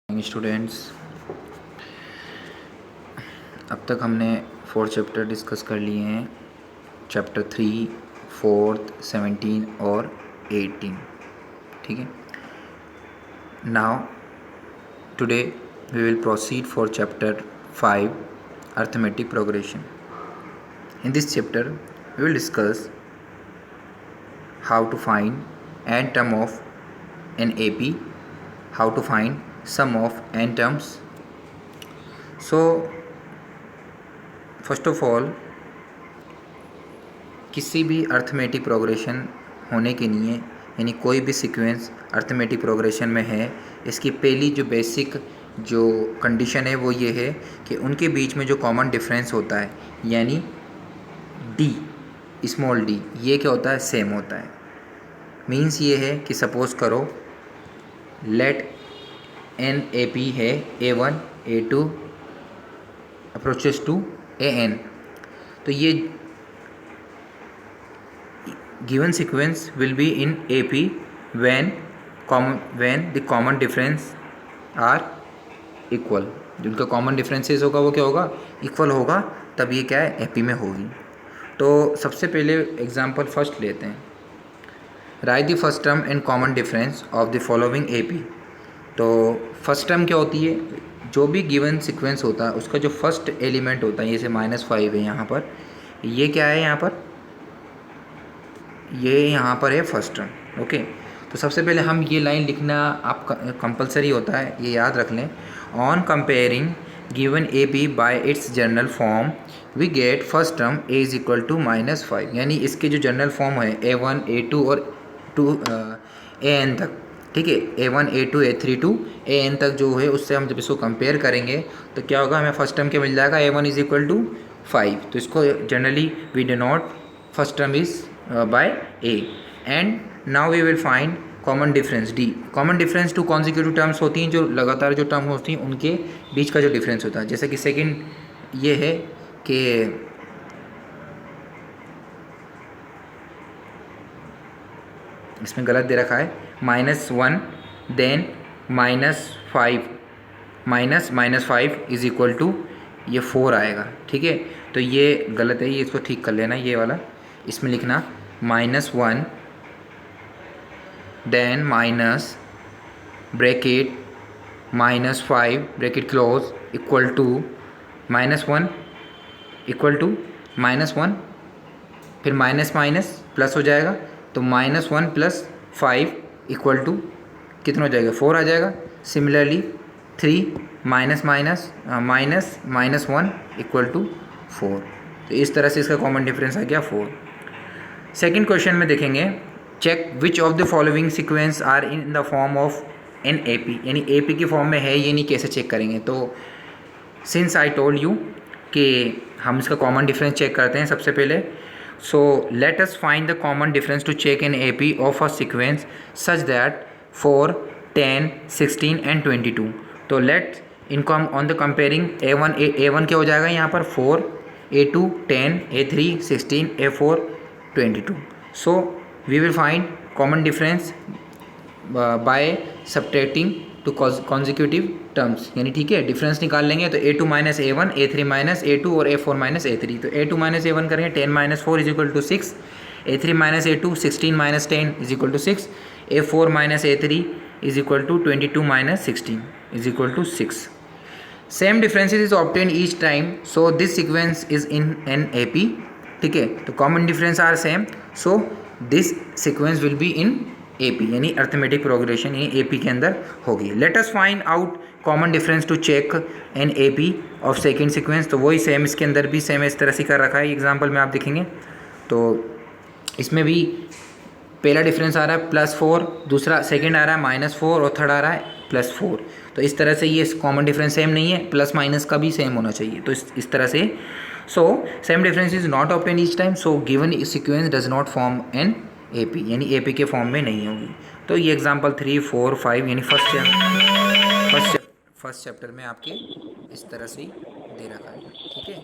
Students, अब तक हमने 4 चैप्टर डिस्कस कर लिए हैं। चैप्टर 3, 4, 17 और 18। ठीक है। Now today we will proceed for chapter 5, arithmetic progression. In this chapter we will discuss how to find n term of an AP, how to find sum of n terms. So first of all, किसी भी arithmetic progression होने के लिए यानी कोई भी sequence arithmetic progression में है, इसकी पहली जो बेसिक जो कंडीशन है वो ये है कि उनके बीच में जो कॉमन डिफरेंस होता है यानी डी, स्मॉल डी, ये क्या होता है, सेम होता है। मीन्स ये है कि सपोज़ करो लेट एन ए पी है A1 A2 approaches to AN, तो ये given sequence will be in AP when the common difference are equal. जिनका कॉमन डिफरेंसेस होगा वो क्या होगा, इक्वल होगा, तब ये क्या है, AP में होगी। तो सबसे पहले एग्जांपल फर्स्ट लेते हैं। Right the first term and common difference of the following AP। तो फर्स्ट टर्म क्या होती है, जो भी गिवन सीक्वेंस होता है उसका जो फर्स्ट एलिमेंट होता है, जैसे -5 है यहाँ पर, ये क्या है यहाँ पर, ये यहाँ पर है फर्स्ट टर्म। ओके, तो सबसे पहले हम ये लाइन लिखना आप कंपलसरी होता है, ये याद रख लें। On comparing given AP by its general form we get first term A is equal to -5, यानी इसके जो जनरल फॉर्म है A1 A2 और AN तक, ठीक है, A1 A2 A3 to AN तक जो है, उससे हम जब इसको कंपेयर करेंगे तो क्या होगा, हमें फर्स्ट टर्म क्या मिल जाएगा, A1 इज इक्वल टू 5। तो इसको generally we denote first term is by A। And now we will find common difference D। Common difference two consecutive terms होती हैं, जो लगातार जो टर्म होती हैं उनके बीच का जो डिफरेंस होता है। जैसे कि सेकेंड ये है कि इसमें गलत दे रखा है -1 देन -5 -5 इज इक्वल टू ये 4 आएगा। ठीक है, तो ये गलत है, ये इसको ठीक कर लेना, ये वाला इसमें लिखना -1 then minus bracket -5 bracket close equal to -1 equal to -1, फिर माइनस माइनस प्लस हो जाएगा, तो -1 + 5 इक्वल टू कितना हो जाएगा, 4 आ जाएगा। Similarly 3 minus minus -1 equal to 4। तो इस तरह से इसका कॉमन डिफरेंस आ गया 4। सेकंड क्वेश्चन में देखेंगे, check which of the following sequence are in the form of an AP, यानी AP की फॉर्म में है ये नहीं, कैसे चेक करेंगे। तो सिंस आई टोल्ड यू कि हम इसका कॉमन डिफरेंस चेक करते हैं सबसे पहले। So let us find the common difference to check an AP of a sequence such that 4, 10, 16 and 22. तो let इनको हम on the comparing A1 क्या हो जाएगा यहाँ पर 4, A2 10, A3 16, A4 22. So we will find common difference by subtracting to consecutive terms, यानी ठीक है, डिफरेंस निकाल लेंगे। तो A2 - A1, A3 - A2 और A4 - A3। तो A2 - A1 करेंगे 10 - 4 is equal to 6, A3 - A2 16 - 10 is equal to 6, A4 - A3 is equal to 22 - 16 is equal to 6। Same differences is obtain each time, so this sequence is in an AP। ठीक है, तो common difference are same, so this sequence will be in AP, यानी arithmetic progression यानी AP के अंदर होगी। Let us find out common difference to check an AP of second sequence. तो वही सेम इसके अंदर भी सेम इस तरह से कर रखा है, एग्जांपल में आप देखेंगे तो इसमें भी पहला डिफरेंस आ रहा है +4, दूसरा सेकंड आ रहा है -4 और थर्ड आ रहा है +4। तो इस तरह से ये कॉमन डिफरेंस सेम नहीं है, प्लस माइनस का भी सेम होना चाहिए। तो इस तरह से so same difference is not obtain each time, so given sequence does not form an AP, यानी AP के फॉर्म में नहीं होगी। तो ये एग्जांपल 3, 4, 5 यानी फर्स्ट चैप्टर में आपके इस तरह से दे रखा है। ठीक है।